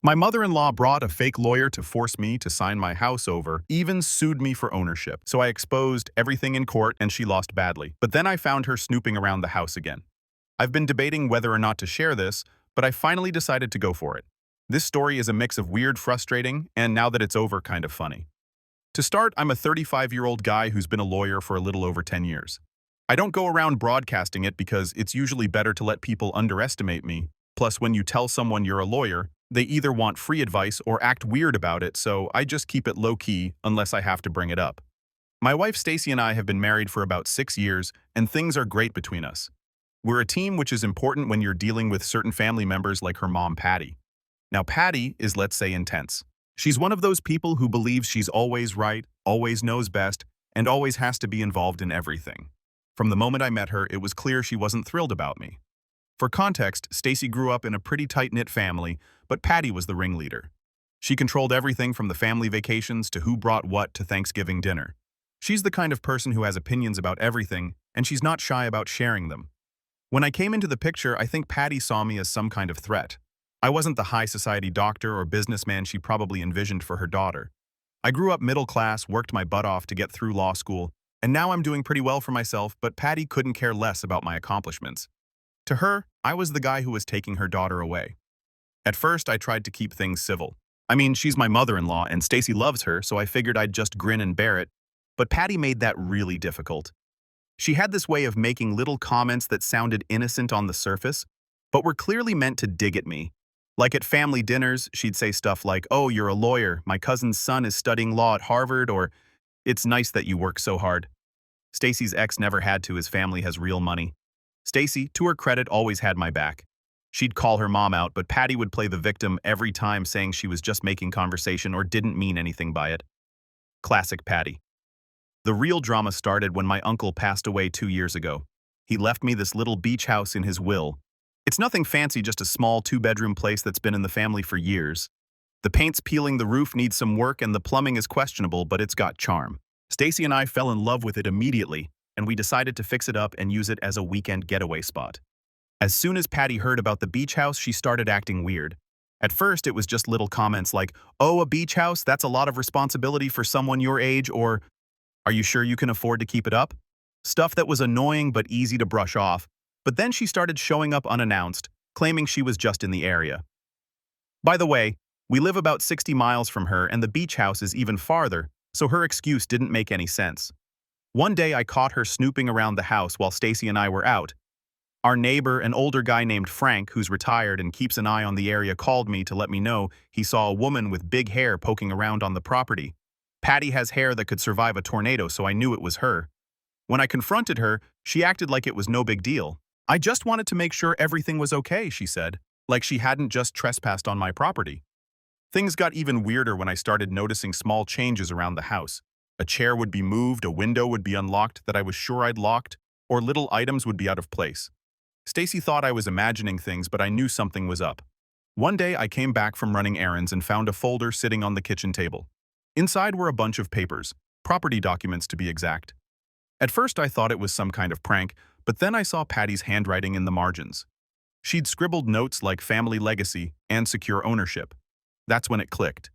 My mother-in-law brought a fake lawyer to force me to sign my house over, even sued me for ownership. So I exposed everything in court and she lost badly. But then I found her snooping around the house again. I've been debating whether or not to share this, but I finally decided to go for it. This story is a mix of weird, frustrating, and now that it's over, kind of funny. To start, I'm a 35-year-old guy who's been a lawyer for a little over 10 years. I don't go around broadcasting it because it's usually better to let people underestimate me. Plus, when you tell someone you're a lawyer, they either want free advice or act weird about it, so I just keep it low-key unless I have to bring it up. My wife Stacy and I have been married for about 6 years, and things are great between us. We're a team, which is important when you're dealing with certain family members like her mom, Patty. Now, Patty is, let's say, intense. She's one of those people who believes she's always right, always knows best, and always has to be involved in everything. From the moment I met her, it was clear she wasn't thrilled about me. For context, Stacy grew up in a pretty tight-knit family, but Patty was the ringleader. She controlled everything from the family vacations to who brought what to Thanksgiving dinner. She's the kind of person who has opinions about everything, and she's not shy about sharing them. When I came into the picture, I think Patty saw me as some kind of threat. I wasn't the high society doctor or businessman she probably envisioned for her daughter. I grew up middle class, worked my butt off to get through law school, and now I'm doing pretty well for myself, but Patty couldn't care less about my accomplishments. To her, I was the guy who was taking her daughter away. At first, I tried to keep things civil. I mean, she's my mother-in-law and Stacy loves her, so I figured I'd just grin and bear it, but Patty made that really difficult. She had this way of making little comments that sounded innocent on the surface, but were clearly meant to dig at me. Like at family dinners, she'd say stuff like, "Oh, you're a lawyer, my cousin's son is studying law at Harvard," or "It's nice that you work so hard." Stacy's ex never had to, his family has real money. Stacy, to her credit, always had my back. She'd call her mom out, but Patty would play the victim every time, saying she was just making conversation or didn't mean anything by it. Classic Patty. The real drama started when my uncle passed away 2 years ago. He left me this little beach house in his will. It's nothing fancy, just a small 2-bedroom place that's been in the family for years. The paint's peeling, the roof needs some work, and the plumbing is questionable, but it's got charm. Stacy and I fell in love with it immediately, and we decided to fix it up and use it as a weekend getaway spot. As soon as Patty heard about the beach house, she started acting weird. At first, it was just little comments like, "Oh, a beach house? That's a lot of responsibility for someone your age," or "Are you sure you can afford to keep it up?" Stuff that was annoying but easy to brush off, but then she started showing up unannounced, claiming she was just in the area. By the way, we live about 60 miles from her and the beach house is even farther, so her excuse didn't make any sense. One day I caught her snooping around the house while Stacy and I were out. Our neighbor, an older guy named Frank, who's retired and keeps an eye on the area, called me to let me know he saw a woman with big hair poking around on the property. Patty has hair that could survive a tornado, so I knew it was her. When I confronted her, she acted like it was no big deal. "I just wanted to make sure everything was okay," she said, like she hadn't just trespassed on my property. Things got even weirder when I started noticing small changes around the house. A chair would be moved, a window would be unlocked that I was sure I'd locked, or little items would be out of place. Stacy thought I was imagining things, but I knew something was up. One day I came back from running errands and found a folder sitting on the kitchen table. Inside were a bunch of papers, property documents to be exact. At first I thought it was some kind of prank, but then I saw Patty's handwriting in the margins. She'd scribbled notes like family legacy and secure ownership. That's when it clicked.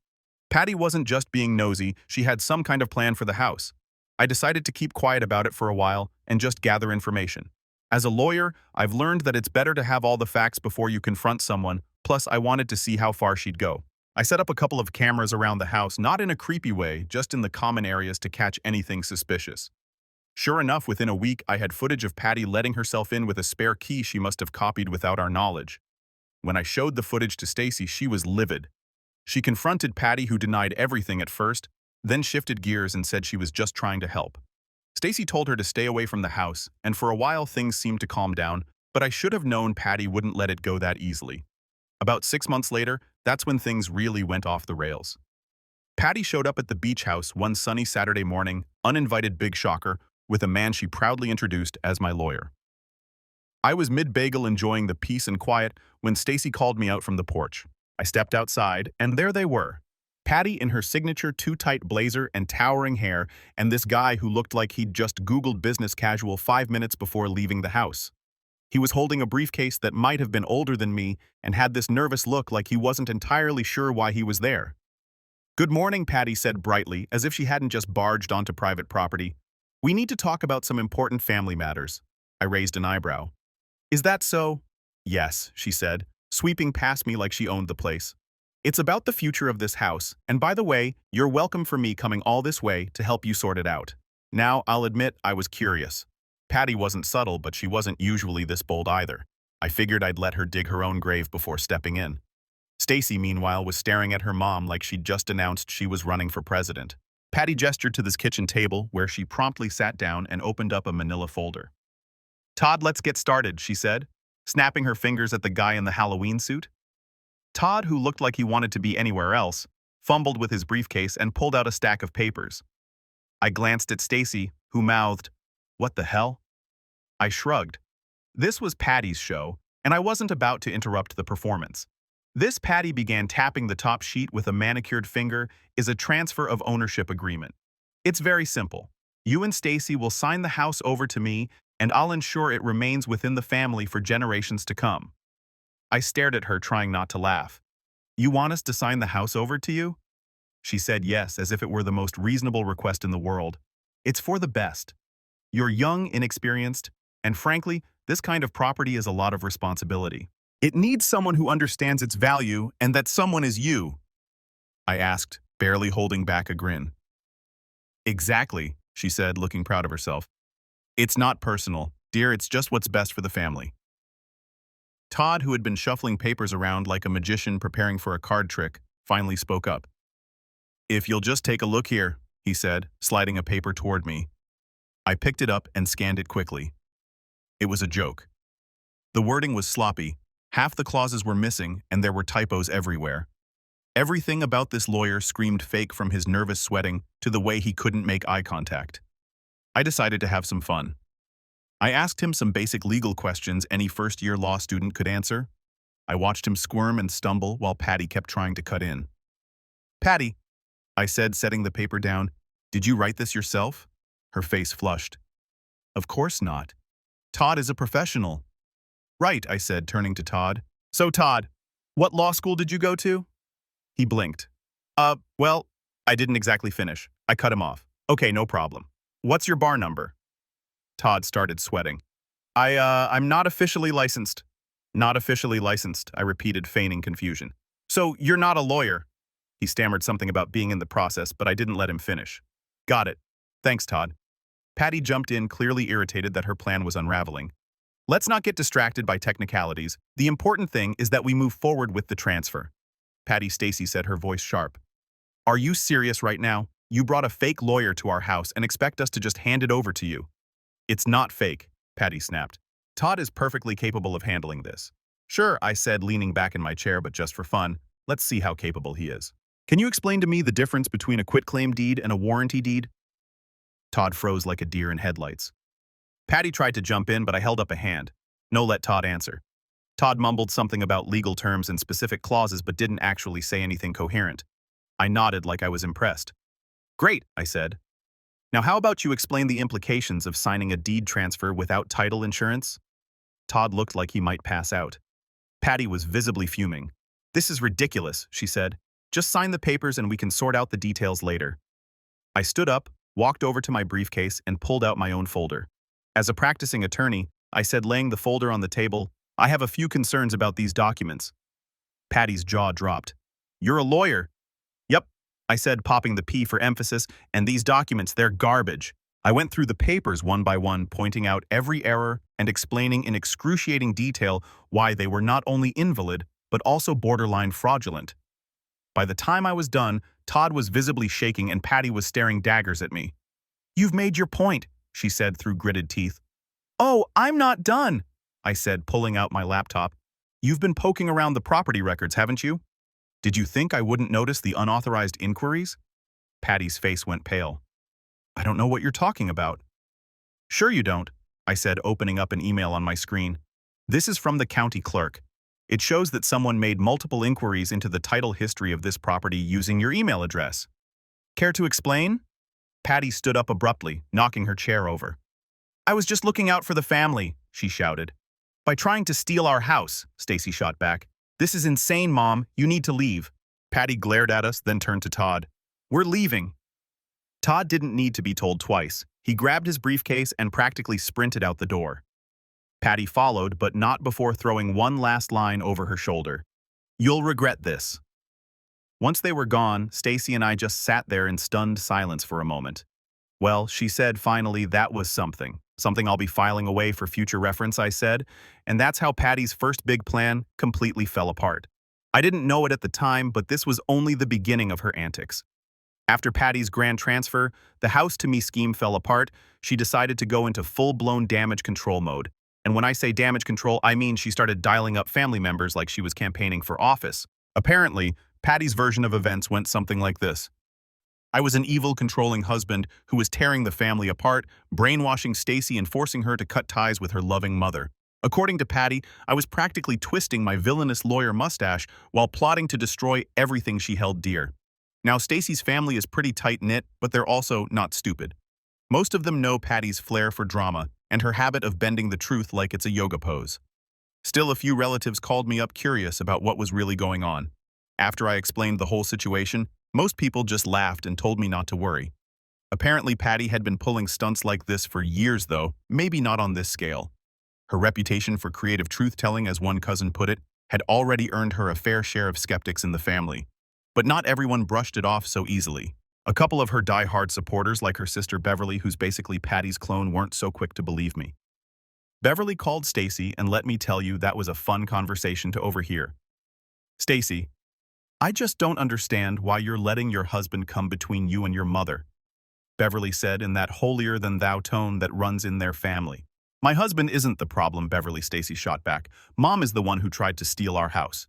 Patty wasn't just being nosy, she had some kind of plan for the house. I decided to keep quiet about it for a while and just gather information. As a lawyer, I've learned that it's better to have all the facts before you confront someone, plus I wanted to see how far she'd go. I set up a couple of cameras around the house, not in a creepy way, just in the common areas to catch anything suspicious. Sure enough, within a week, I had footage of Patty letting herself in with a spare key she must have copied without our knowledge. When I showed the footage to Stacy, she was livid. She confronted Patty, who denied everything at first, then shifted gears and said she was just trying to help. Stacy told her to stay away from the house, and for a while things seemed to calm down, but I should have known Patty wouldn't let it go that easily. About 6 months later, that's when things really went off the rails. Patty showed up at the beach house one sunny Saturday morning, uninvited, big shocker, with a man she proudly introduced as my lawyer. I was mid-bagel enjoying the peace and quiet when Stacy called me out from the porch. I stepped outside, and there they were. Patty in her signature too-tight blazer and towering hair, and this guy who looked like he'd just Googled business casual 5 minutes before leaving the house. He was holding a briefcase that might have been older than me and had this nervous look like he wasn't entirely sure why he was there. "Good morning," Patty said brightly, as if she hadn't just barged onto private property. "We need to talk about some important family matters." I raised an eyebrow. "Is that so?" "Yes," she said, sweeping past me like she owned the place. "It's about the future of this house, and by the way, you're welcome for me coming all this way to help you sort it out." Now, I'll admit I was curious. Patty wasn't subtle, but she wasn't usually this bold either. I figured I'd let her dig her own grave before stepping in. Stacy, meanwhile, was staring at her mom like she'd just announced she was running for president. Patty gestured to this kitchen table, where she promptly sat down and opened up a manila folder. "Todd, let's get started," she said, snapping her fingers at the guy in the Halloween suit. Todd, who looked like he wanted to be anywhere else, fumbled with his briefcase and pulled out a stack of papers. I glanced at Stacy, who mouthed, "What the hell?" I shrugged. This was Patty's show, and I wasn't about to interrupt the performance. This, Patty began tapping the top sheet with a manicured finger, is a transfer of ownership agreement. It's very simple. You and Stacy will sign the house over to me, and I'll ensure it remains within the family for generations to come. I stared at her, trying not to laugh. "You want us to sign the house over to you?" She said yes, as if it were the most reasonable request in the world. "It's for the best. You're young, inexperienced, and frankly, this kind of property is a lot of responsibility. It needs someone who understands its value, and that someone is you." I asked, barely holding back a grin. "Exactly," she said, looking proud of herself. "It's not personal, dear, it's just what's best for the family." Todd, who had been shuffling papers around like a magician preparing for a card trick, finally spoke up. "If you'll just take a look here," he said, sliding a paper toward me. I picked it up and scanned it quickly. It was a joke. The wording was sloppy, half the clauses were missing, and there were typos everywhere. Everything about this lawyer screamed fake, from his nervous sweating to the way he couldn't make eye contact. I decided to have some fun. I asked him some basic legal questions any first-year law student could answer. I watched him squirm and stumble while Patty kept trying to cut in. "Patty," I said, setting the paper down, "did you write this yourself?" Her face flushed. "Of course not. Todd is a professional." "Right," I said, turning to Todd. "So, Todd, what law school did you go to?" He blinked. Well, I didn't exactly finish." I cut him off. "Okay, no problem. What's your bar number?" Todd started sweating. I'm not officially licensed." "Not officially licensed," I repeated, feigning confusion. "So, you're not a lawyer?" He stammered something about being in the process, but I didn't let him finish. "Got it. Thanks, Todd." Patty jumped in, clearly irritated that her plan was unraveling. "Let's not get distracted by technicalities. The important thing is that we move forward with the transfer." Patty, Stacy said, her voice sharp. "Are you serious right now? You brought a fake lawyer to our house and expect us to just hand it over to you." "It's not fake," Patty snapped. "Todd is perfectly capable of handling this." "Sure," I said, leaning back in my chair, "but just for fun. Let's see how capable he is. Can you explain to me the difference between a quitclaim deed and a warranty deed?" Todd froze like a deer in headlights. Patty tried to jump in, but I held up a hand. "No, let Todd answer." Todd mumbled something about legal terms and specific clauses, but didn't actually say anything coherent. I nodded like I was impressed. "Great," I said. "Now how about you explain the implications of signing a deed transfer without title insurance?" Todd looked like he might pass out. Patty was visibly fuming. "This is ridiculous," she said. "Just sign the papers and we can sort out the details later." I stood up, walked over to my briefcase, and pulled out my own folder. As a practicing attorney, I said, laying the folder on the table, "I have a few concerns about these documents." Patty's jaw dropped. "You're a lawyer." "Yep," I said, popping the P for emphasis, "and these documents, they're garbage." I went through the papers one by one, pointing out every error and explaining in excruciating detail why they were not only invalid, but also borderline fraudulent. By the time I was done, Todd was visibly shaking and Patty was staring daggers at me. "You've made your point," she said through gritted teeth. "Oh, I'm not done," I said, pulling out my laptop. "You've been poking around the property records, haven't you? Did you think I wouldn't notice the unauthorized inquiries?" Patty's face went pale. "I don't know what you're talking about." "Sure you don't," I said, opening up an email on my screen. "This is from the county clerk. It shows that someone made multiple inquiries into the title history of this property using your email address. Care to explain?" Patty stood up abruptly, knocking her chair over. "I was just looking out for the family," she shouted. By trying to steal our house, Stacy shot back. This is insane, Mom. You need to leave. Patty glared at us, then turned to Todd. We're leaving. Todd didn't need to be told twice. He grabbed his briefcase and practically sprinted out the door. Patty followed, but not before throwing one last line over her shoulder. You'll regret this. Once they were gone, Stacy and I just sat there in stunned silence for a moment. Well, she said finally that was something. Something I'll be filing away for future reference, I said, and that's how Patty's first big plan completely fell apart. I didn't know it at the time, but this was only the beginning of her antics. After Patty's grand transfer, the house-to-me scheme fell apart. She decided to go into full-blown damage control mode. And when I say damage control, I mean she started dialing up family members like she was campaigning for office. Apparently, Patty's version of events went something like this. I was an evil, controlling husband who was tearing the family apart, brainwashing Stacy and forcing her to cut ties with her loving mother. According to Patty, I was practically twisting my villainous lawyer mustache while plotting to destroy everything she held dear. Now, Stacy's family is pretty tight-knit, but they're also not stupid. Most of them know Patty's flair for drama and her habit of bending the truth like it's a yoga pose. Still, a few relatives called me up curious about what was really going on. After I explained the whole situation, most people just laughed and told me not to worry. Apparently, Patty had been pulling stunts like this for years, though, maybe not on this scale. Her reputation for creative truth-telling, as one cousin put it, had already earned her a fair share of skeptics in the family. But not everyone brushed it off so easily. A couple of her die-hard supporters, like her sister Beverly, who's basically Patty's clone, weren't so quick to believe me. Beverly called Stacy, and let me tell you, that was a fun conversation to overhear. Stacy, I just don't understand why you're letting your husband come between you and your mother, Beverly said in that holier-than-thou tone that runs in their family. My husband isn't the problem, Beverly, Stacy shot back. Mom is the one who tried to steal our house.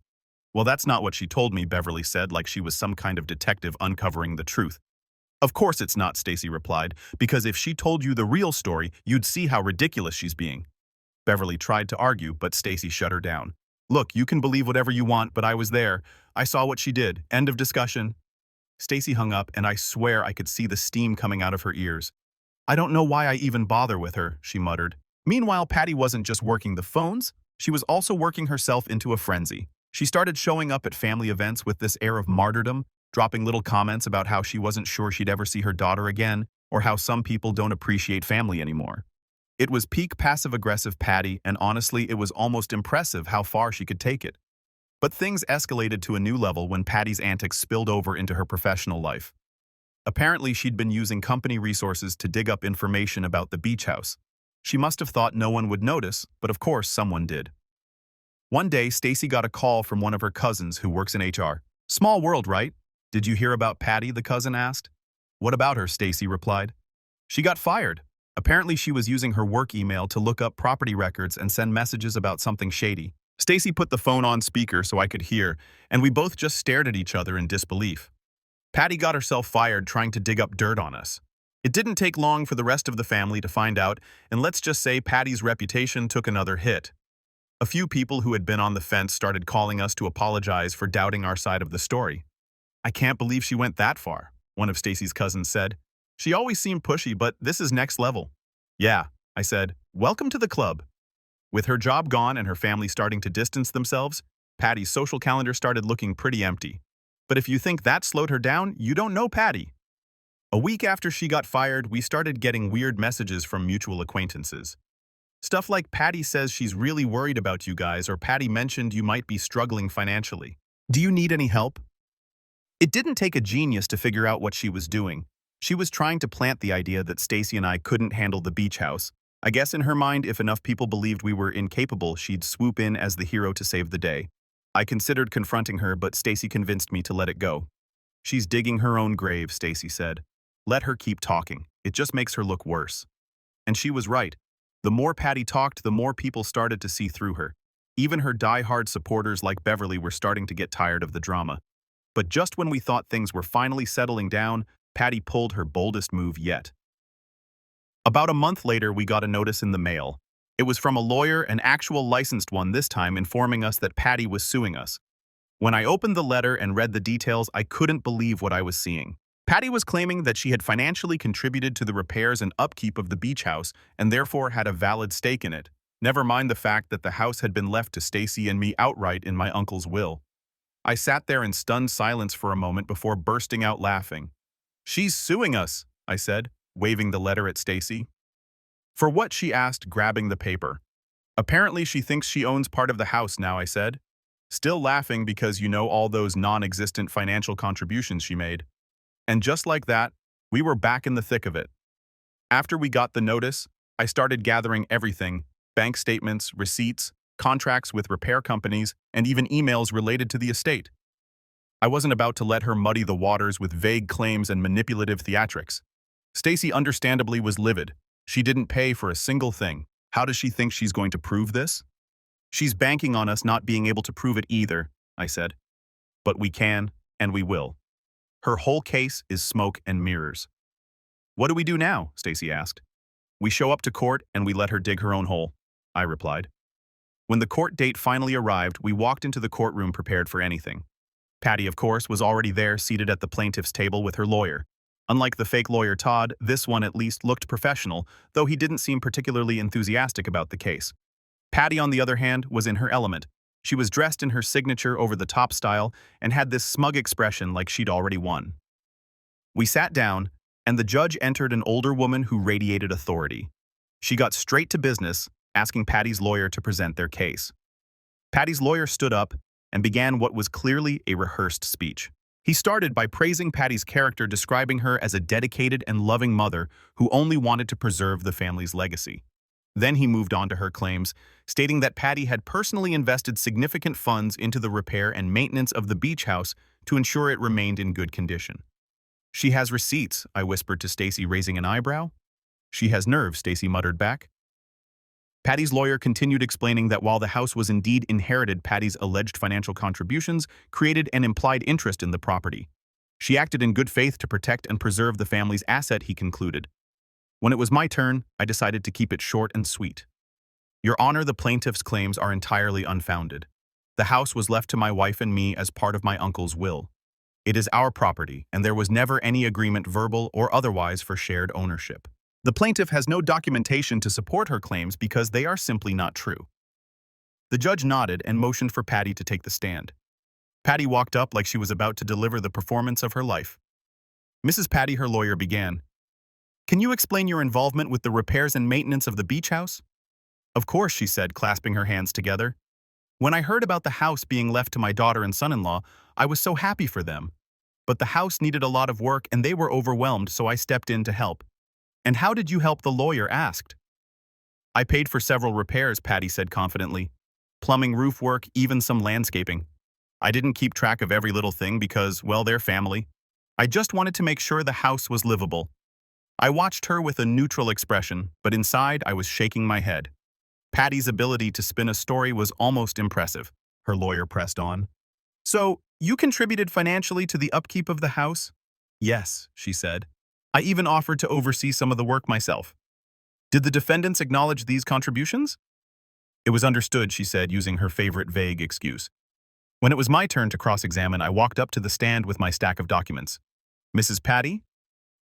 Well, that's not what she told me, Beverly said, like she was some kind of detective uncovering the truth. Of course it's not, Stacy replied, because if she told you the real story, you'd see how ridiculous she's being. Beverly tried to argue, but Stacy shut her down. Look, you can believe whatever you want, but I was there. I saw what she did. End of discussion. Stacy hung up, and I swear I could see the steam coming out of her ears. I don't know why I even bother with her, she muttered. Meanwhile, Patty wasn't just working the phones. She was also working herself into a frenzy. She started showing up at family events with this air of martyrdom, dropping little comments about how she wasn't sure she'd ever see her daughter again, or how some people don't appreciate family anymore. It was peak passive-aggressive Patty, and honestly, it was almost impressive how far she could take it. But things escalated to a new level when Patty's antics spilled over into her professional life. Apparently, she'd been using company resources to dig up information about the beach house. She must have thought no one would notice, but of course someone did. One day, Stacy got a call from one of her cousins who works in HR. Small world, right? Did you hear about Patty, the cousin asked. What about her, Stacy replied. She got fired. Apparently, she was using her work email to look up property records and send messages about something shady. Stacy put the phone on speaker so I could hear, and we both just stared at each other in disbelief. Patty got herself fired trying to dig up dirt on us. It didn't take long for the rest of the family to find out, and let's just say Patty's reputation took another hit. A few people who had been on the fence started calling us to apologize for doubting our side of the story. I can't believe she went that far, one of Stacy's cousins said. She always seemed pushy, but this is next level. Yeah, I said, welcome to the club. With her job gone and her family starting to distance themselves, Patty's social calendar started looking pretty empty. But if you think that slowed her down, you don't know Patty. A week after she got fired, we started getting weird messages from mutual acquaintances. Stuff like Patty says she's really worried about you guys, or Patty mentioned you might be struggling financially. Do you need any help? It didn't take a genius to figure out what she was doing. She was trying to plant the idea that Stacy and I couldn't handle the beach house. I guess in her mind, if enough people believed we were incapable, she'd swoop in as the hero to save the day. I considered confronting her, but Stacy convinced me to let it go. She's digging her own grave, Stacy said. Let her keep talking. It just makes her look worse. And she was right. The more Patty talked, the more people started to see through her. Even her die-hard supporters like Beverly were starting to get tired of the drama. But just when we thought things were finally settling down, Patty pulled her boldest move yet. About a month later, we got a notice in the mail. It was from a lawyer, an actual licensed one this time, informing us that Patty was suing us. When I opened the letter and read the details, I couldn't believe what I was seeing. Patty was claiming that she had financially contributed to the repairs and upkeep of the beach house and therefore had a valid stake in it. Never mind the fact that the house had been left to Stacy and me outright in my uncle's will. I sat there in stunned silence for a moment before bursting out laughing. "She's suing us," I said, waving the letter at Stacy. "For what?" she asked, grabbing the paper. "Apparently she thinks she owns part of the house now," I said, still laughing because you know all those non-existent financial contributions she made. And just like that, we were back in the thick of it. After we got the notice, I started gathering everything: bank statements, receipts, contracts with repair companies, and even emails related to the estate. I wasn't about to let her muddy the waters with vague claims and manipulative theatrics. Stacy understandably was livid. She didn't pay for a single thing. How does she think she's going to prove this? "She's banking on us not being able to prove it either," I said. "But we can, and we will. Her whole case is smoke and mirrors." "What do we do now?" Stacy asked. "We show up to court and we let her dig her own hole," I replied. When the court date finally arrived, we walked into the courtroom prepared for anything. Patty, of course, was already there, seated at the plaintiff's table with her lawyer. Unlike the fake lawyer Todd, this one at least looked professional, though he didn't seem particularly enthusiastic about the case. Patty, on the other hand, was in her element. She was dressed in her signature over-the-top style and had this smug expression like she'd already won. We sat down, and the judge entered, an older woman who radiated authority. She got straight to business, asking Patty's lawyer to present their case. Patty's lawyer stood up and began what was clearly a rehearsed speech. He started by praising Patty's character, describing her as a dedicated and loving mother who only wanted to preserve the family's legacy. Then he moved on to her claims, stating that Patty had personally invested significant funds into the repair and maintenance of the beach house to ensure it remained in good condition. "She has receipts," I whispered to Stacy, raising an eyebrow. "She has nerve," Stacy muttered back. Patty's lawyer continued explaining that while the house was indeed inherited, Patty's alleged financial contributions created an implied interest in the property. She acted in good faith to protect and preserve the family's asset, he concluded. When it was my turn, I decided to keep it short and sweet. "Your Honor, the plaintiff's claims are entirely unfounded. The house was left to my wife and me as part of my uncle's will. It is our property, and there was never any agreement, verbal or otherwise, for shared ownership. The plaintiff has no documentation to support her claims because they are simply not true." The judge nodded and motioned for Patty to take the stand. Patty walked up like she was about to deliver the performance of her life. "Mrs. Patty," her lawyer began, "can you explain your involvement with the repairs and maintenance of the beach house?" "Of course," she said, clasping her hands together. "When I heard about the house being left to my daughter and son-in-law, I was so happy for them. But the house needed a lot of work and they were overwhelmed, so I stepped in to help." "And how did you help?" the lawyer asked. "I paid for several repairs," Patty said confidently. "Plumbing, roof work, even some landscaping. I didn't keep track of every little thing because, well, they're family. I just wanted to make sure the house was livable." I watched her with a neutral expression, but inside I was shaking my head. Patty's ability to spin a story was almost impressive. Her lawyer pressed on. "So, you contributed financially to the upkeep of the house?" "Yes," she said. "I even offered to oversee some of the work myself." "Did the defendants acknowledge these contributions?" "It was understood," she said, using her favorite vague excuse. When it was my turn to cross-examine, I walked up to the stand with my stack of documents. "Mrs. Patty,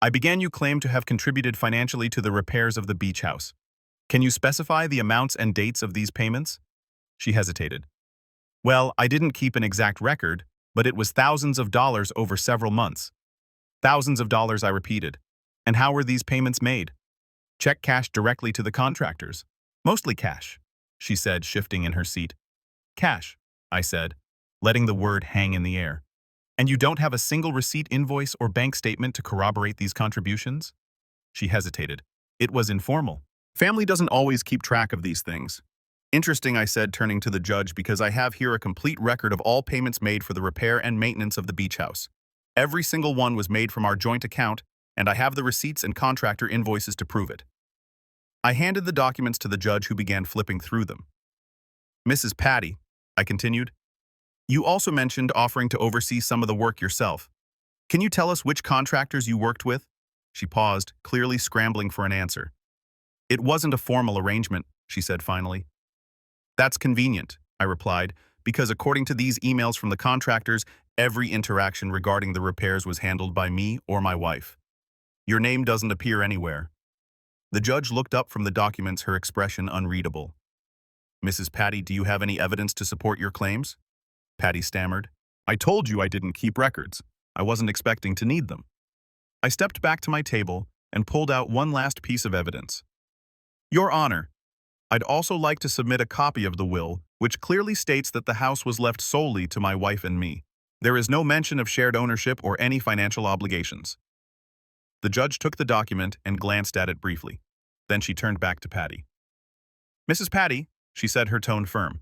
I began you claim to have contributed financially to the repairs of the beach house. Can you specify the amounts and dates of these payments?" She hesitated. "Well, I didn't keep an exact record, but it was thousands of dollars over several months." "Thousands of dollars," I repeated. "And how were these payments made?" "Check cashed directly to the contractors." "Mostly cash," she said, shifting in her seat. "Cash," I said, letting the word hang in the air. "And you don't have a single receipt, invoice, or bank statement to corroborate these contributions?" She hesitated. "It was informal. Family doesn't always keep track of these things." "Interesting," I said, turning to the judge, "because I have here a complete record of all payments made for the repair and maintenance of the beach house. Every single one was made from our joint account, and I have the receipts and contractor invoices to prove it." I handed the documents to the judge, who began flipping through them. "Mrs. Patty," I continued, "you also mentioned offering to oversee some of the work yourself. Can you tell us which contractors you worked with?" She paused, clearly scrambling for an answer. "It wasn't a formal arrangement," she said finally. "That's convenient," I replied, "because according to these emails from the contractors, every interaction regarding the repairs was handled by me or my wife. Your name doesn't appear anywhere." The judge looked up from the documents, her expression unreadable. Mrs. Patty, do you have any evidence to support your claims? Patty stammered. I told you I didn't keep records. I wasn't expecting to need them. I stepped back to my table and pulled out one last piece of evidence. Your Honor, I'd also like to submit a copy of the will, which clearly states that the house was left solely to my wife and me. There is no mention of shared ownership or any financial obligations. The judge took the document and glanced at it briefly. Then she turned back to Patty. Mrs. Patty, she said, her tone firm.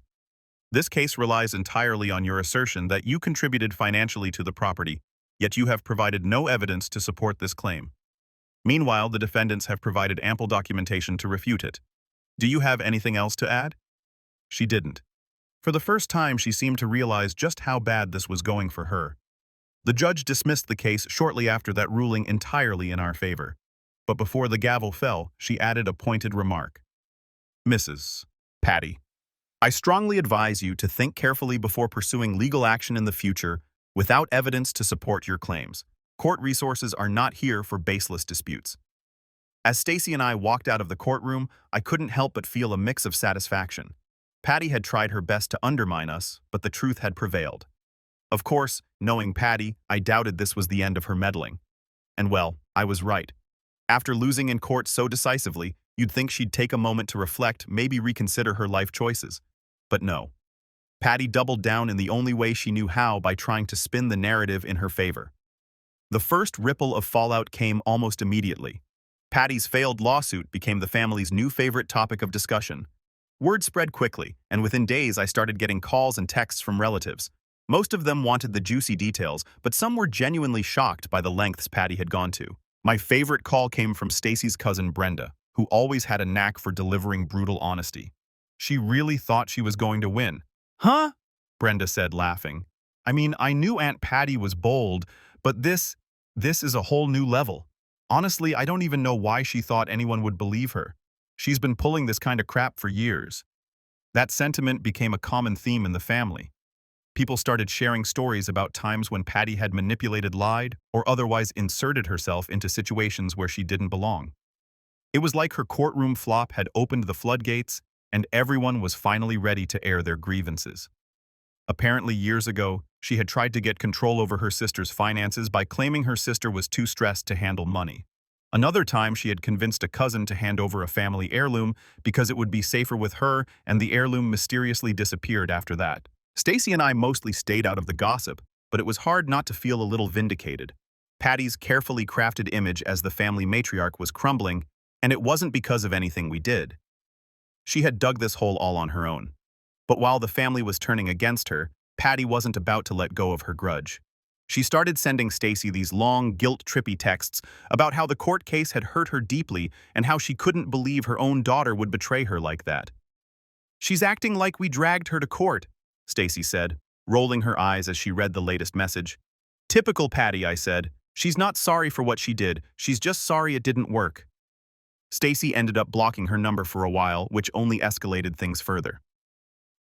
This case relies entirely on your assertion that you contributed financially to the property, yet you have provided no evidence to support this claim. Meanwhile, the defendants have provided ample documentation to refute it. Do you have anything else to add? She didn't. For the first time, she seemed to realize just how bad this was going for her. The judge dismissed the case shortly after that ruling entirely in our favor. But before the gavel fell, she added a pointed remark. Mrs. Patty, I strongly advise you to think carefully before pursuing legal action in the future without evidence to support your claims. Court resources are not here for baseless disputes. As Stacy and I walked out of the courtroom, I couldn't help but feel a mix of satisfaction. Patty had tried her best to undermine us, but the truth had prevailed. Of course, knowing Patty, I doubted this was the end of her meddling. And well, I was right. After losing in court so decisively, you'd think she'd take a moment to reflect, maybe reconsider her life choices. But no. Patty doubled down in the only way she knew how by trying to spin the narrative in her favor. The first ripple of fallout came almost immediately. Patty's failed lawsuit became the family's new favorite topic of discussion. Word spread quickly, and within days I started getting calls and texts from relatives. Most of them wanted the juicy details, but some were genuinely shocked by the lengths Patty had gone to. My favorite call came from Stacy's cousin Brenda, who always had a knack for delivering brutal honesty. She really thought she was going to win. Huh? Brenda said, laughing. I mean, I knew Aunt Patty was bold, but this is a whole new level. Honestly, I don't even know why she thought anyone would believe her. She's been pulling this kind of crap for years. That sentiment became a common theme in the family. People started sharing stories about times when Patty had manipulated, lied, or otherwise inserted herself into situations where she didn't belong. It was like her courtroom flop had opened the floodgates, and everyone was finally ready to air their grievances. Apparently, years ago, she had tried to get control over her sister's finances by claiming her sister was too stressed to handle money. Another time, she had convinced a cousin to hand over a family heirloom because it would be safer with her, and the heirloom mysteriously disappeared after that. Stacy and I mostly stayed out of the gossip, but it was hard not to feel a little vindicated. Patty's carefully crafted image as the family matriarch was crumbling, and it wasn't because of anything we did. She had dug this hole all on her own. But while the family was turning against her, Patty wasn't about to let go of her grudge. She started sending Stacy these long, guilt-trippy texts about how the court case had hurt her deeply and how she couldn't believe her own daughter would betray her like that. She's acting like we dragged her to court, Stacy said, rolling her eyes as she read the latest message. Typical Patty, I said. She's not sorry for what she did, she's just sorry it didn't work. Stacy ended up blocking her number for a while, which only escalated things further.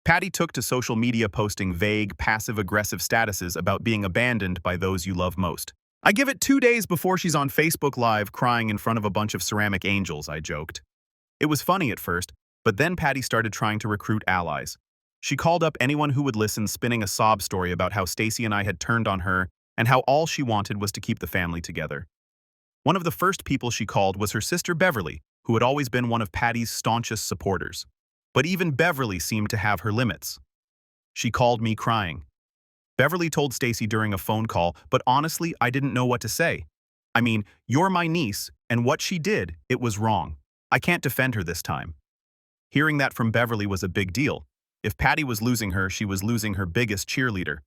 Patty took to social media posting vague, passive-aggressive statuses about being abandoned by those you love most. I give it 2 days before she's on Facebook Live crying in front of a bunch of ceramic angels, I joked. It was funny at first, but then Patty started trying to recruit allies. She called up anyone who would listen, spinning a sob story about how Stacy and I had turned on her and how all she wanted was to keep the family together. One of the first people she called was her sister Beverly, who had always been one of Patty's staunchest supporters. But even Beverly seemed to have her limits. She called me crying. Beverly told Stacy during a phone call, but honestly, I didn't know what to say. I mean, you're my niece, and what she did, it was wrong. I can't defend her this time. Hearing that from Beverly was a big deal. If Patty was losing her, she was losing her biggest cheerleader.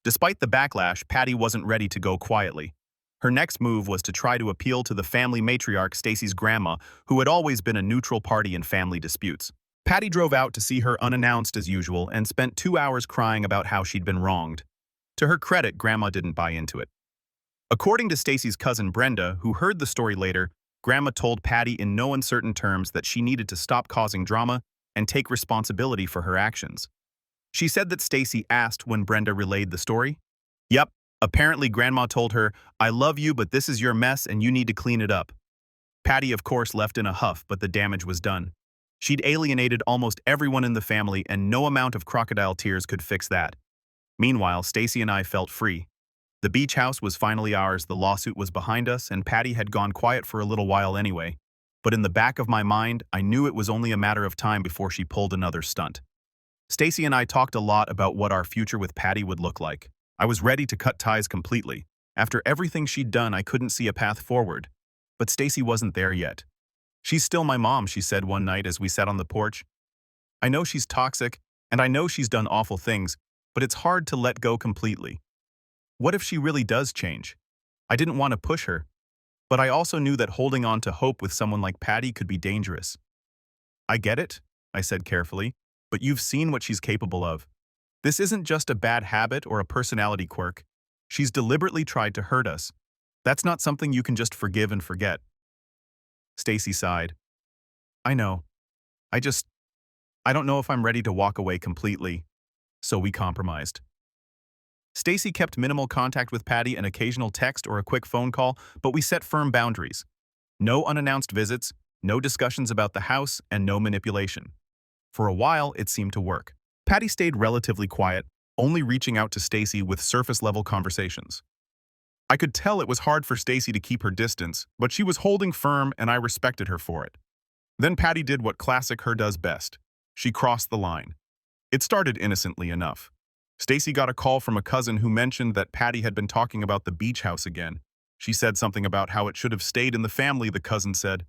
Despite the backlash, Patty wasn't ready to go quietly. Her next move was to try to appeal to the family matriarch, Stacy's grandma, who had always been a neutral party in family disputes. Patty drove out to see her unannounced as usual and spent 2 hours crying about how she'd been wronged. To her credit, Grandma didn't buy into it. According to Stacy's cousin Brenda, who heard the story later, Grandma told Patty in no uncertain terms that she needed to stop causing drama and take responsibility for her actions. She said that Stacy asked when Brenda relayed the story. Yep, apparently Grandma told her, I love you, but this is your mess and you need to clean it up. Patty, of course, left in a huff, but the damage was done. She'd alienated almost everyone in the family, and no amount of crocodile tears could fix that. Meanwhile, Stacy and I felt free. The beach house was finally ours, the lawsuit was behind us, and Patty had gone quiet for a little while anyway. But in the back of my mind, I knew it was only a matter of time before she pulled another stunt. Stacy and I talked a lot about what our future with Patty would look like. I was ready to cut ties completely. After everything she'd done, I couldn't see a path forward. But Stacy wasn't there yet. "She's still my mom," she said one night as we sat on the porch. "I know she's toxic, and I know she's done awful things, but it's hard to let go completely. What if she really does change?" I didn't want to push her, but I also knew that holding on to hope with someone like Patty could be dangerous. "I get it," I said carefully, "but you've seen what she's capable of. This isn't just a bad habit or a personality quirk. She's deliberately tried to hurt us. That's not something you can just forgive and forget." Stacy sighed. "I know. I don't know if I'm ready to walk away completely." So we compromised. Stacy kept minimal contact with Patty, an occasional text or a quick phone call, but we set firm boundaries. No unannounced visits, no discussions about the house, and no manipulation. For a while, it seemed to work. Patty stayed relatively quiet, only reaching out to Stacy with surface-level conversations. I could tell it was hard for Stacy to keep her distance, but she was holding firm and I respected her for it. Then Patty did what classic her does best. She crossed the line. It started innocently enough. Stacy got a call from a cousin who mentioned that Patty had been talking about the beach house again. She said something about how it should have stayed in the family, the cousin said.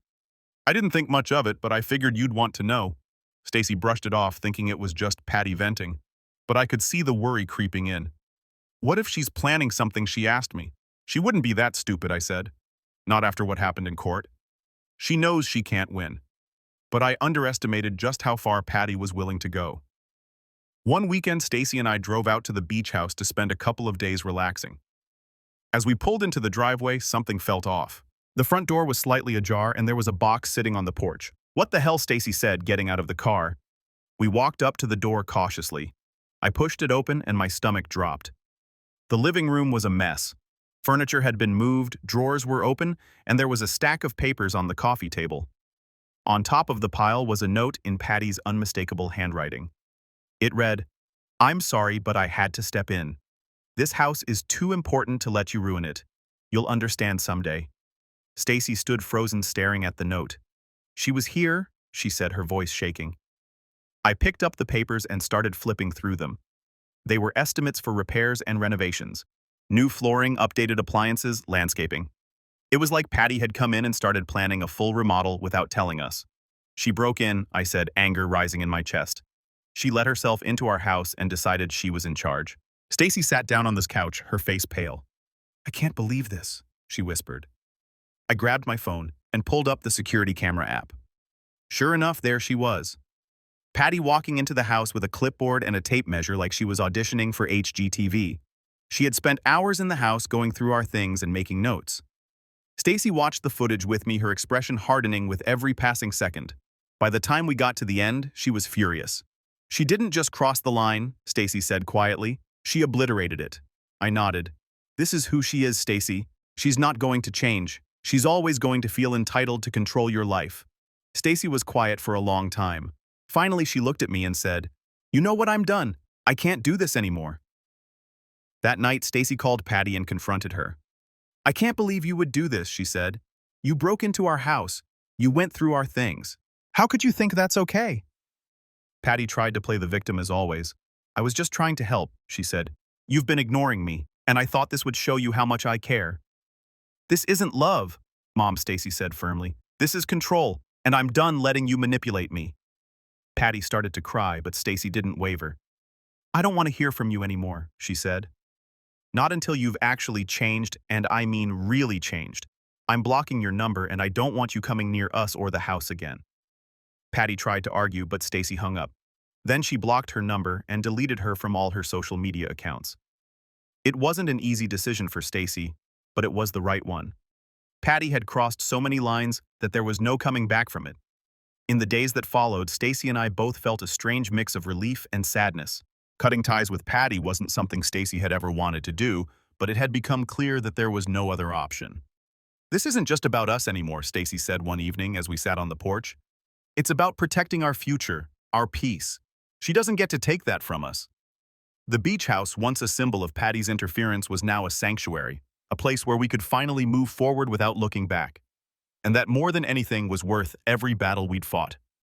"I didn't think much of it, but I figured you'd want to know." Stacy brushed it off, thinking it was just Patty venting. But I could see the worry creeping in. "What if she's planning something?" she asked me. "She wouldn't be that stupid," I said. "Not after what happened in court. She knows she can't win." But I underestimated just how far Patty was willing to go. One weekend, Stacy and I drove out to the beach house to spend a couple of days relaxing. As we pulled into the driveway, something felt off. The front door was slightly ajar and there was a box sitting on the porch. "What the hell?" Stacy said, getting out of the car. We walked up to the door cautiously. I pushed it open and my stomach dropped. The living room was a mess. Furniture had been moved, drawers were open, and there was a stack of papers on the coffee table. On top of the pile was a note in Patty's unmistakable handwriting. It read, "I'm sorry, but I had to step in. This house is too important to let you ruin it. You'll understand someday." Stacy stood frozen, staring at the note. "She was here," she said, her voice shaking. I picked up the papers and started flipping through them. They were estimates for repairs and renovations. New flooring, updated appliances, landscaping. It was like Patty had come in and started planning a full remodel without telling us. "She broke in," I said, anger rising in my chest. "She let herself into our house and decided she was in charge." Stacy sat down on this couch, her face pale. "I can't believe this," she whispered. I grabbed my phone and pulled up the security camera app. Sure enough, there she was. Patty walking into the house with a clipboard and a tape measure like she was auditioning for HGTV. She had spent hours in the house going through our things and making notes. Stacy watched the footage with me, her expression hardening with every passing second. By the time we got to the end, she was furious. "She didn't just cross the line," Stacy said quietly. "She obliterated it." I nodded. "This is who she is, Stacy. She's not going to change. She's always going to feel entitled to control your life." Stacy was quiet for a long time. Finally, she looked at me and said, "You know what? I'm done. I can't do this anymore." That night, Stacy called Patty and confronted her. "I can't believe you would do this," she said. "You broke into our house. You went through our things. How could you think that's okay?" Patty tried to play the victim as always. "I was just trying to help," she said. "You've been ignoring me, and I thought this would show you how much I care." "This isn't love," Mom, Stacy said firmly. "This is control, and I'm done letting you manipulate me." Patty started to cry, but Stacy didn't waver. "I don't want to hear from you anymore," she said. "Not until you've actually changed, and I mean really changed. I'm blocking your number, and I don't want you coming near us or the house again." Patty tried to argue, but Stacy hung up. Then she blocked her number and deleted her from all her social media accounts. It wasn't an easy decision for Stacy, but it was the right one. Patty had crossed so many lines that there was no coming back from it. In the days that followed, Stacy and I both felt a strange mix of relief and sadness. Cutting ties with Patty wasn't something Stacy had ever wanted to do, but it had become clear that there was no other option. "This isn't just about us anymore," Stacy said one evening as we sat on the porch. It's about protecting our future, our peace. She doesn't get to take that from us. The beach house, once a symbol of Patty's interference, was now a sanctuary, a place where we could finally move forward without looking back. And that more than anything was worth every battle we'd fought.